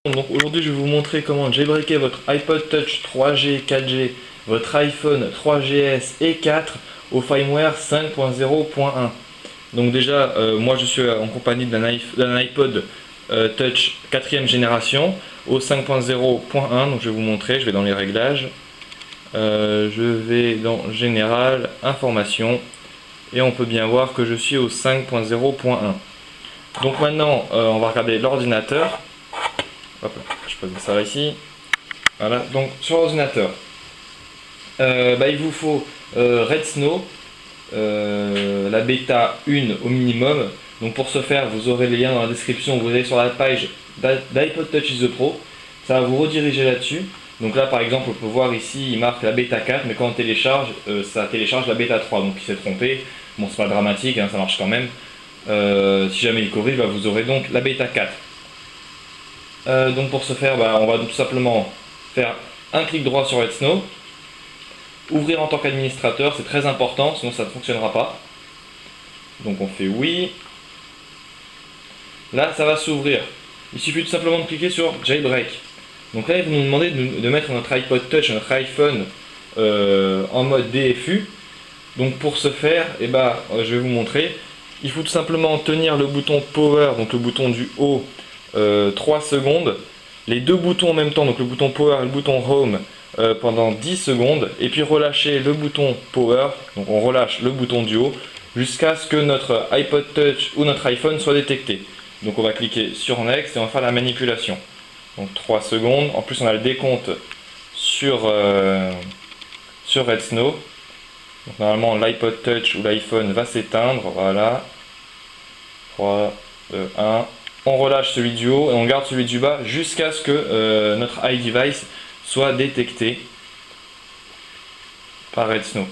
Donc aujourd'hui je vais vous montrer comment jailbreaker votre iPod Touch 3G, 4G, votre iPhone 3GS et 4 au firmware 5.0.1. Donc déjà moi je suis en compagnie d'un iPod Touch 4ème génération au 5.0.1. Donc je vais vous montrer, je vais dans les réglages, je vais dans Général, Information, et on peut bien voir que je suis au 5.0.1. Donc maintenant on va regarder l'ordinateur. Hop, je pose ça ici. Voilà, donc sur l'ordinateur, il vous faut Red Snow, la bêta 1 au minimum. Donc pour ce faire, vous aurez les liens dans la description. Vous allez sur la page d'iPod Touch is the Pro. Ça va vous rediriger là-dessus. Donc là par exemple, on peut voir ici, il marque la bêta 4, mais quand on télécharge, ça télécharge la bêta 3. Donc il s'est trompé. Bon, c'est pas dramatique, hein, ça marche quand même. Si jamais il corrige, vous aurez donc la bêta 4. Donc pour ce faire, on va tout simplement faire un clic droit sur Red Snow, ouvrir en tant qu'administrateur, c'est très important, sinon ça ne fonctionnera pas. Donc on fait oui. Là ça va s'ouvrir. Il suffit tout simplement de cliquer sur Jailbreak. Donc là il va nous demander de mettre notre iPod Touch, notre iPhone en mode DFU. Donc pour ce faire, je vais vous montrer. Il faut tout simplement tenir le bouton Power, donc le bouton du haut, 3 secondes, les deux boutons en même temps, donc le bouton Power et le bouton Home, pendant 10 secondes, et puis relâcher le bouton Power, donc on relâche le bouton du haut, jusqu'à ce que notre iPod Touch ou notre iPhone soit détecté. Donc on va cliquer sur Next et on va faire la manipulation. Donc 3 secondes, en plus on a le décompte sur Red Snow. Donc normalement l'iPod Touch ou l'iPhone va s'éteindre, voilà. 3, 2, 1. On relâche celui du haut et on garde celui du bas jusqu'à ce que notre iDevice soit détecté par Red Snow.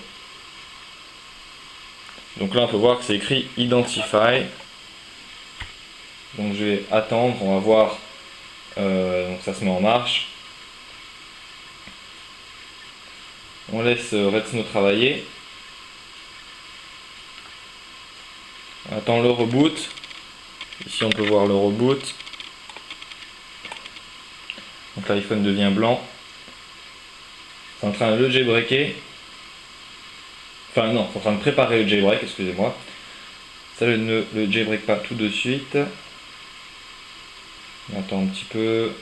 Donc là on peut voir que c'est écrit Identify. Donc je vais attendre, on va voir, donc ça se met en marche. On laisse Red Snow travailler. On attend le reboot. Ici on peut voir le reboot. Donc l'iPhone devient blanc. C'est en train de le jailbreaker. Enfin non, c'est en train de préparer le jailbreak, excusez-moi. Ça ne le jailbreak pas tout de suite. On attend un petit peu.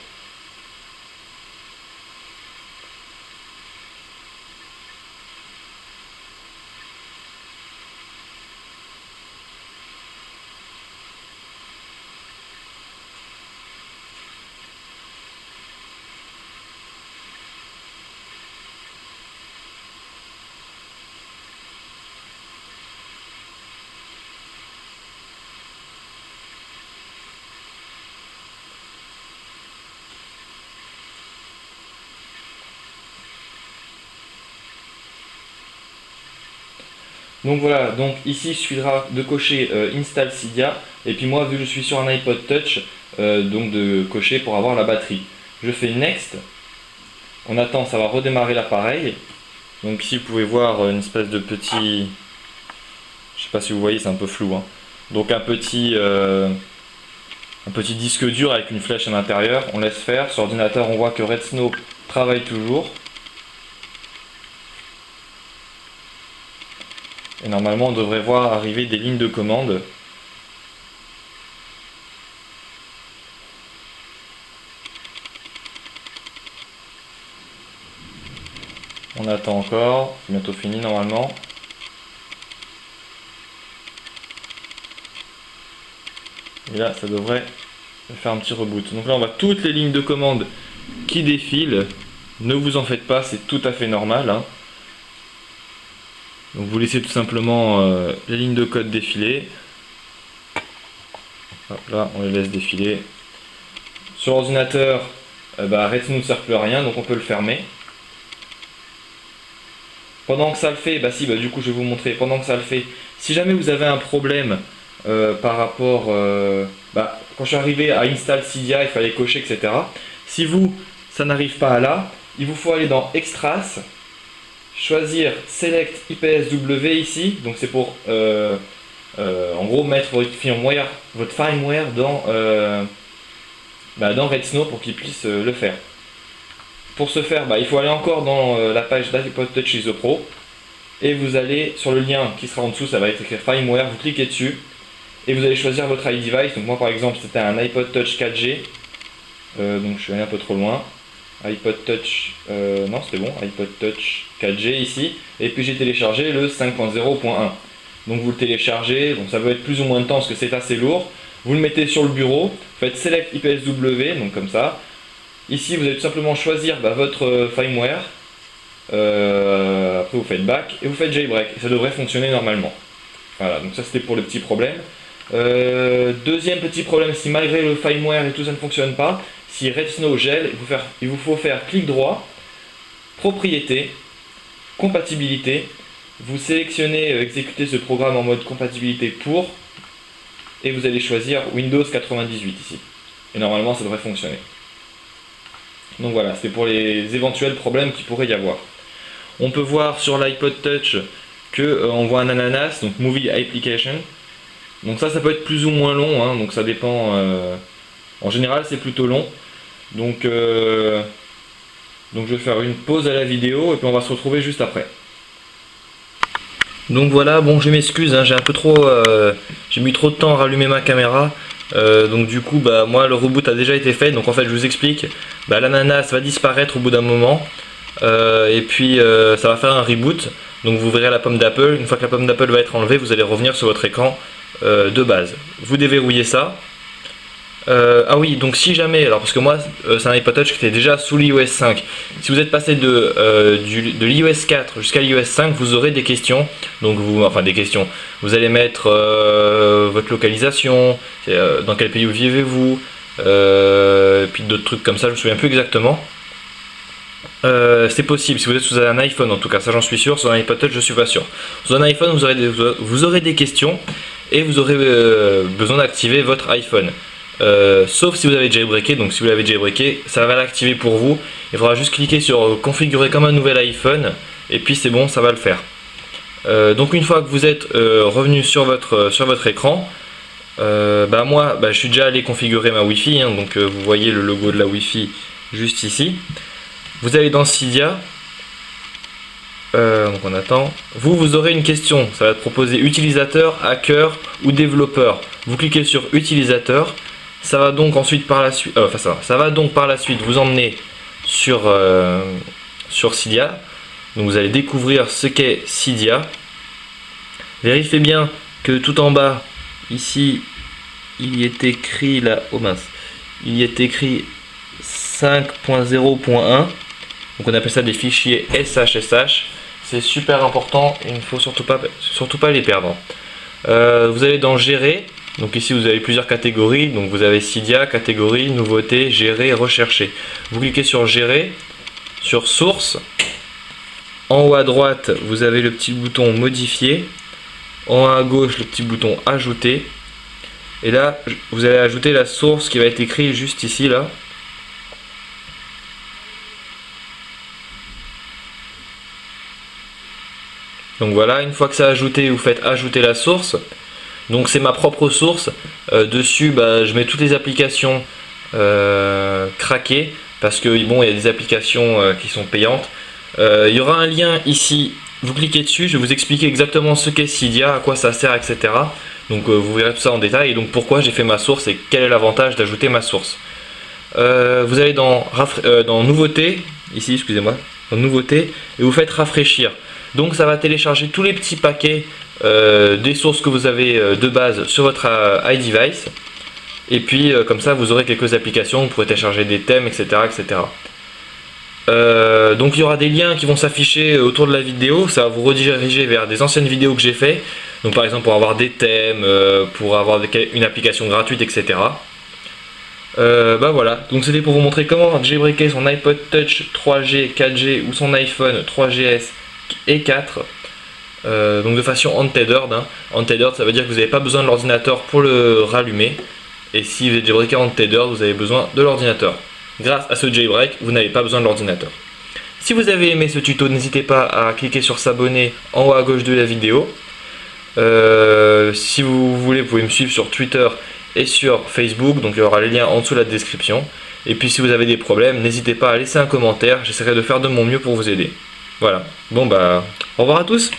Donc voilà, donc ici il suffira de cocher Install Cydia, et puis moi vu que je suis sur un iPod Touch, donc de cocher pour avoir la batterie. Je fais Next, on attend, ça va redémarrer l'appareil. Donc ici vous pouvez voir une espèce de petit, je sais pas si vous voyez, c'est un peu flou, hein. Donc un petit disque dur avec une flèche à l'intérieur, on laisse faire. Sur l'ordinateur on voit que Red Snow travaille toujours. Et normalement on devrait voir arriver des lignes de commande. On attend encore, c'est bientôt fini normalement. Et là ça devrait faire un petit reboot. Donc là on voit toutes les lignes de commande qui défilent. Ne vous en faites pas, c'est tout à fait normal, hein. Donc vous laissez tout simplement les lignes de code défiler. Hop là, on les laisse défiler. Sur l'ordinateur, Red Snow ne sert plus à rien, donc on peut le fermer. Pendant que ça le fait, du coup je vais vous montrer, pendant que ça le fait, si jamais vous avez un problème par rapport, quand je suis arrivé à Install Cydia, il fallait cocher, etc. Si ça n'arrive pas à là, il vous faut aller dans Extras, choisir Select IPSW ici, donc c'est pour en gros mettre votre firmware dans Redsn pour qu'il puisse le faire. Pour ce faire, il faut aller encore dans la page d'iPod Touch ISO Pro et vous allez sur le lien qui sera en dessous, ça va être écrit firmware, vous cliquez dessus et vous allez choisir votre iDevice. Donc moi par exemple c'était un iPod Touch 4G, donc je suis allé un peu trop loin. iPod Touch, non c'était bon, iPod Touch 4G ici, et puis j'ai téléchargé le 5.0.1. Donc vous le téléchargez, donc ça va être plus ou moins de temps parce que c'est assez lourd. Vous le mettez sur le bureau, faites Select IPSW, donc comme ça. Ici vous allez tout simplement choisir votre firmware, après vous faites back et vous faites jailbreak, et ça devrait fonctionner normalement. Voilà, donc ça c'était pour le petit problème. Deuxième petit problème, si malgré le firmware et tout ça ne fonctionne pas, si Redsn gèle, il vous faut faire clic droit, propriété, compatibilité, vous sélectionnez exécuter ce programme en mode compatibilité pour, et vous allez choisir Windows 98 ici. Et normalement ça devrait fonctionner. Donc voilà, c'est pour les éventuels problèmes qu'il pourrait y avoir. On peut voir sur l'iPod Touch que on voit un ananas, donc Movie Application. Donc ça peut être plus ou moins long, hein, donc ça dépend. En général c'est plutôt long. Donc je vais faire une pause à la vidéo et puis on va se retrouver juste après. Donc voilà, bon je m'excuse, hein, j'ai mis trop de temps à rallumer ma caméra. Donc du coup moi le reboot a déjà été fait, donc en fait je vous explique, l'ananas va disparaître au bout d'un moment, et puis ça va faire un reboot, donc vous verrez la pomme d'Apple. Une fois que la pomme d'Apple va être enlevée, vous allez revenir sur votre écran de base. Vous déverrouillez ça. Ah oui, donc si jamais, alors parce que moi c'est un iPod Touch qui était déjà sous l'iOS 5, si vous êtes passé de l'iOS 4 jusqu'à l'iOS 5, vous aurez des questions, donc vous allez mettre votre localisation, dans quel pays vivez-vous, puis d'autres trucs comme ça, je me souviens plus exactement. C'est possible si vous êtes sous un iPhone, en tout cas ça j'en suis sûr. Sur un iPod Touch je suis pas sûr. Sous un iPhone vous aurez des questions et vous aurez besoin d'activer votre iPhone. Sauf si vous avez jailbreaké, donc si vous l'avez jailbreaké, ça va l'activer pour vous. Il faudra juste cliquer sur configurer comme un nouvel iPhone et puis c'est bon, ça va le faire. Donc une fois que vous êtes revenu sur votre écran, moi je suis déjà allé configurer ma Wi-Fi, hein, donc vous voyez le logo de la Wi-Fi juste ici. Vous allez dans Cydia, donc on attend. Vous aurez une question, ça va te proposer utilisateur, hacker ou développeur. Vous cliquez sur utilisateur. Ça va donc ensuite par la suite, ça va donc par la suite vous emmener sur Cydia. Donc vous allez découvrir ce qu'est Cydia. Vérifiez bien que tout en bas, ici, il y est écrit là, oh mince, il y est écrit 5.0.1. Donc on appelle ça des fichiers SHSH. C'est super important, il ne faut surtout pas les perdre. Vous allez dans Gérer. Donc ici vous avez plusieurs catégories, donc vous avez Cydia, catégorie, nouveauté, gérer, rechercher. Vous cliquez sur gérer, sur source. En haut à droite vous avez le petit bouton modifier. En haut à gauche le petit bouton ajouter. Et là vous allez ajouter la source qui va être écrite juste ici là. Donc voilà, une fois que c'est ajouté, vous faites ajouter la source. Donc c'est ma propre source. Dessus, je mets toutes les applications craquées parce que bon, il y a des applications qui sont payantes. Il y aura un lien ici. Vous cliquez dessus, je vais vous expliquer exactement ce qu'est Cydia, à quoi ça sert, etc. Donc vous verrez tout ça en détail et donc pourquoi j'ai fait ma source et quel est l'avantage d'ajouter ma source. Vous allez dans nouveauté, ici, excusez-moi, dans nouveauté et vous faites rafraîchir. Donc ça va télécharger tous les petits paquets des sources que vous avez de base sur votre iDevice. Et puis comme ça vous aurez quelques applications, vous pourrez télécharger des thèmes, etc. etc. Donc il y aura des liens qui vont s'afficher autour de la vidéo, ça va vous rediriger vers des anciennes vidéos que j'ai fait. Donc par exemple pour avoir des thèmes, pour avoir une application gratuite, etc. Voilà, donc c'était pour vous montrer comment jailbreaker son iPod Touch 3G, 4G ou son iPhone 3GS et 4. Donc de façon untethered. Untethered, ça veut dire que vous n'avez pas besoin de l'ordinateur pour le rallumer. Et si vous êtes jailbreaké untethered, vous avez besoin de l'ordinateur. Grâce à ce jailbreak, vous n'avez pas besoin de l'ordinateur. Si vous avez aimé ce tuto, n'hésitez pas à cliquer sur s'abonner en haut à gauche de la vidéo. Si vous voulez, vous pouvez me suivre sur Twitter et sur Facebook, donc il y aura les liens en dessous de la description. Et puis si vous avez des problèmes, n'hésitez pas à laisser un commentaire, j'essaierai de faire de mon mieux pour vous aider. Voilà, bon bah, au revoir à tous.